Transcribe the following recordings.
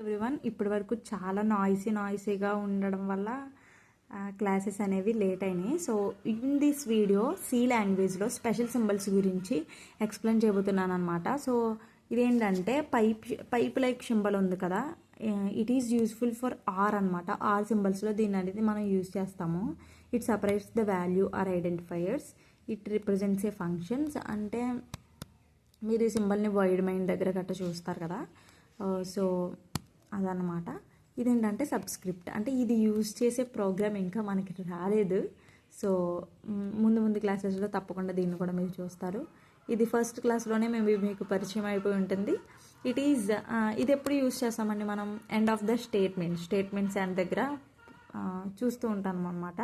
Everyone ఇప్పటి వరకు చాలా నాయిసీగా ఉండడం వల్ల క్లాసెస్ అనేవి లేట్ అయినాయి. So in this video C లాంగ్వేజ్లో స్పెషల్ సింబల్స్ గురించి ఎక్స్ప్లెయిన్ చేయబోతున్నాను అనమాట. సో ఇదేంటంటే పైప్ లైక్ సింబల్ ఉంది కదా, it is useful for or అనమాట. ఆర్ సింబల్స్లో దీన్ని అనేది మనం యూజ్ చేస్తాము. It separates the value or identifiers. It represents a functions. అంటే మీరు ఈ సింబల్ని వైడ్ మైండ్ దగ్గర గట్రా చూస్తారు కదా, సో అదనమాట. ఇదేంటంటే సబ్స్క్రిప్ట్, అంటే ఇది యూజ్ చేసే ప్రోగ్రామ్ ఇంకా మనకి రాలేదు. సో ముందు క్లాసెస్లో తప్పకుండా దీన్ని కూడా మీరు చూస్తారు. ఇది ఫస్ట్ క్లాస్లోనే మీకు పరిచయం అయిపోయి ఉంటుంది. ఇది ఎప్పుడు యూజ్ చేస్తామండి మనం? End of the statements and దగ్గర చూస్తూ ఉంటాం అనమాట.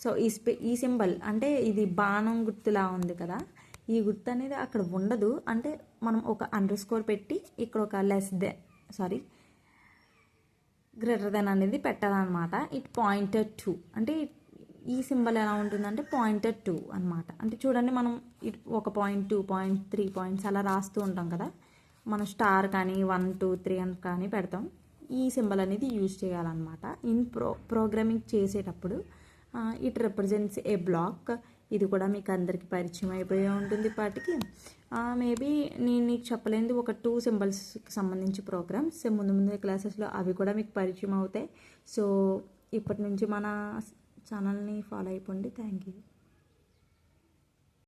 సో ఈ సింబల్ అంటే ఇది బాణం గుర్తులా ఉంది కదా, ఈ గుర్తు అనేది అక్కడ ఉండదు. అంటే మనం ఒక అండర్ స్కోర్ పెట్టి ఇక్కడ ఒక గ్రేటర్ దెన్ అనేది పెట్టాలన్నమాట. ఇట్ పాయింటెడ్ టు, అంటే ఈ సింబల్ ఎలా ఉంటుందంటే పాయింటెడ్ టు అనమాట. అంటే చూడండి, మనం ఒక పాయింట్, 2 పాయింట్, 3 పాయింట్స్ అలా రాస్తూ ఉంటాం కదా, మనం స్టార్ కానీ 1 2 3 అని కానీ పెడతాం. ఈ సింబల్ అనేది యూజ్ చేయాలన్నమాట ఇన్ ప్రోగ్రామింగ్ చేసేటప్పుడు. It represents a block. ఇది కూడా మీకు అందరికీ పరిచయం అయిపోయి ఉంటుంది ఇప్పటికి. మేబీ నేను నీకు చెప్పలేనిది ఒక 2 సింబల్స్కి సంబంధించి ప్రోగ్రామ్స్ ముందు క్లాసెస్లో అవి కూడా మీకు పరిచయం అవుతాయి. సో ఇప్పటి నుంచి మన ఛానల్ని ఫాలో అయిపోండి. Thank you.